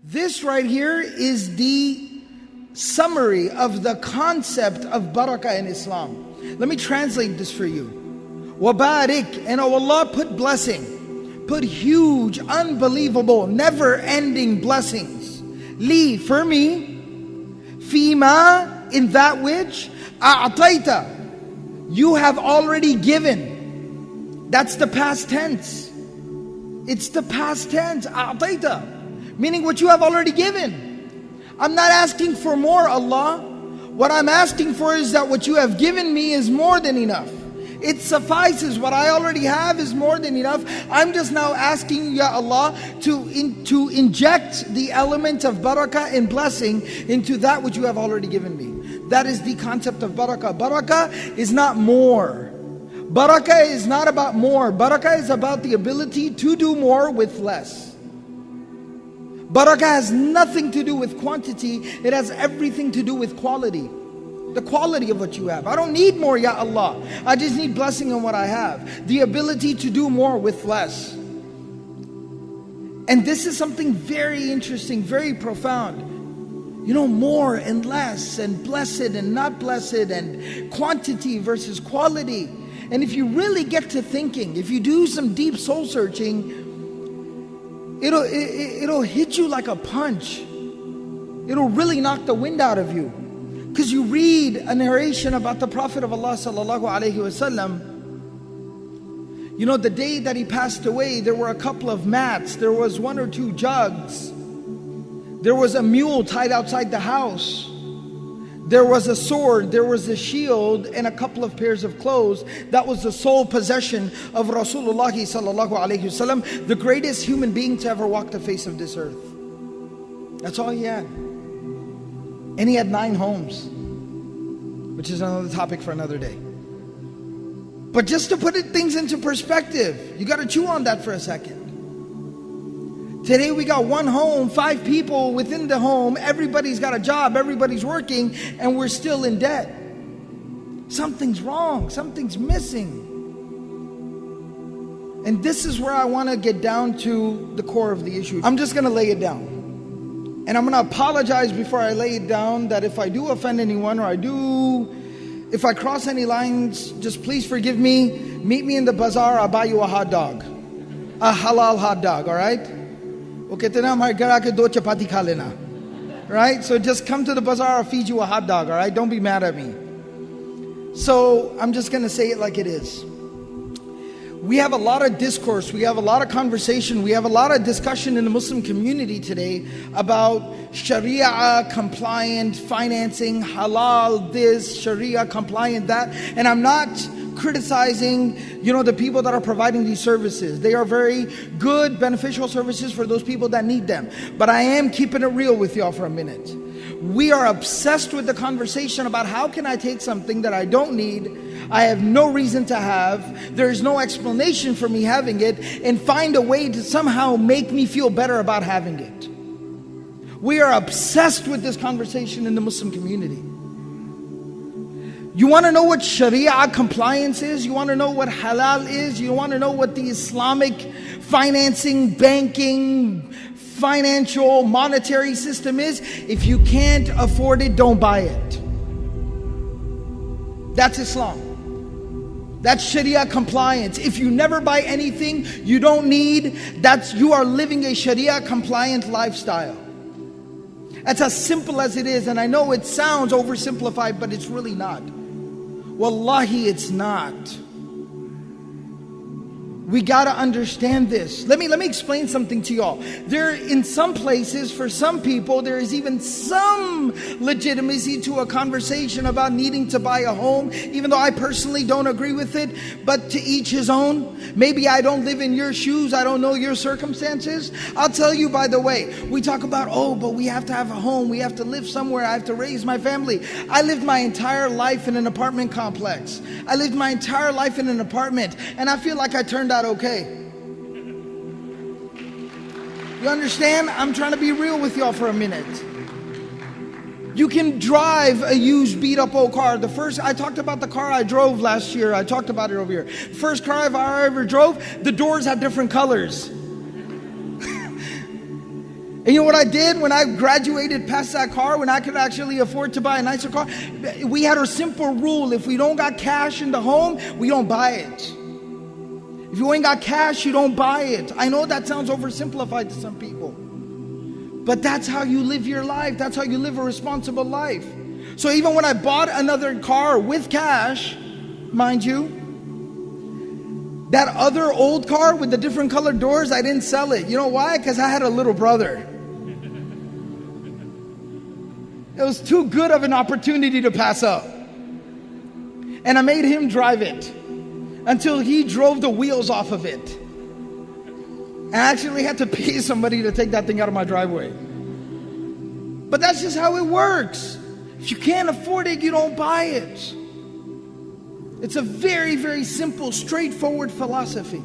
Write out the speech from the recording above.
This right here is the summary of the concept of barakah in Islam. Let me translate this for you. Wabarik, and oh Allah, put blessing, put huge, unbelievable, never-ending blessings. Li, for me, fima, in that which a'tayta, you have already given. That's the past tense. It's the past tense, a'tayta, meaning what you have already given. I'm not asking for more, Allah. What I'm asking for is that what you have given me is more than enough. It suffices. What I already have is more than enough. I'm just now asking you, Ya Allah, to inject the element of barakah and blessing into that which you have already given me. That is the concept of barakah. Barakah is not more. Barakah is not about more. Barakah is about the ability to do more with less. Barakah has nothing to do with quantity. It has everything to do with quality. The quality of what you have. I don't need more, Ya Allah. I just need blessing on what I have. The ability to do more with less. And this is something very interesting, very profound. You know, more and less, and blessed and not blessed, and quantity versus quality. And if you really get to thinking, if you do some deep soul searching, it'll hit you like a punch. It'll really knock the wind out of you. Because you read a narration about the Prophet of Allah sallallahu alaihi wasallam. You know, the day that he passed away, there were a couple of mats. There was 1 or 2 jugs. There was a mule tied outside the house. There was a sword, there was a shield, and a couple of pairs of clothes. That was the sole possession of Rasulullah sallallahu alaihi wasallam, the greatest human being to ever walk the face of this earth. That's all he had. And he had 9 homes, which is another topic for another day. But just to put things into perspective, you got to chew on that for a second. Today we got 1 home, 5 people within the home, everybody's got a job, everybody's working, and we're still in debt. Something's wrong, something's missing. And this is where I want to get down to the core of the issue. I'm just going to lay it down. And I'm going to apologize before I lay it down that if I do offend anyone, or if I cross any lines, just please forgive me. Meet me in the bazaar, I'll buy you a hot dog. A halal hot dog, alright? Right? So just come to the bazaar, I'll feed you a hot dog, alright? Don't be mad at me. So I'm just going to say it like it is. We have a lot of discourse, we have a lot of conversation, we have a lot of discussion in the Muslim community today about Sharia compliant financing, halal this, Sharia compliant that. And I'm not criticizing, the people that are providing these services. They are very good, beneficial services for those people that need them. But I am keeping it real with y'all for a minute. We are obsessed with the conversation about how can I take something that I don't need, I have no reason to have, there is no explanation for me having it, and find a way to somehow make me feel better about having it. We are obsessed with this conversation in the Muslim community. You want to know what Sharia compliance is? You want to know what halal is? You want to know what the Islamic financing, banking, financial, monetary system is? If you can't afford it, don't buy it. That's Islam. That's Sharia compliance. If you never buy anything you don't need, you are living a Sharia compliant lifestyle. That's as simple as it is. And I know it sounds oversimplified, but it's really not. Wallahi, it's not. We got to understand this. Let me explain something to y'all. In some places, for some people, there is even some legitimacy to a conversation about needing to buy a home, even though I personally don't agree with it. But to each his own. Maybe I don't live in your shoes. I don't know your circumstances. I'll tell you, by the way, we talk about, but we have to have a home. We have to live somewhere. I have to raise my family. I lived my entire life in an apartment complex. I lived my entire life in an apartment. And I feel like I turned out okay. You understand? I'm trying to be real with y'all for a minute. You can drive a used beat up old car. I talked about the car I drove last year. I talked about it over here. First car I ever drove, the doors had different colors. And you know what I did when I graduated past that car, when I could actually afford to buy a nicer car? We had a simple rule. If we don't got cash in the home, we don't buy it. If you ain't got cash, you don't buy it. I know that sounds oversimplified to some people. But that's how you live your life. That's how you live a responsible life. So even when I bought another car with cash, mind you, that other old car with the different colored doors, I didn't sell it. You know why? Because I had a little brother. It was too good of an opportunity to pass up. And I made him drive it until he drove the wheels off of it. I actually had to pay somebody to take that thing out of my driveway. But that's just how it works. If you can't afford it, you don't buy it. It's a very, very simple, straightforward philosophy.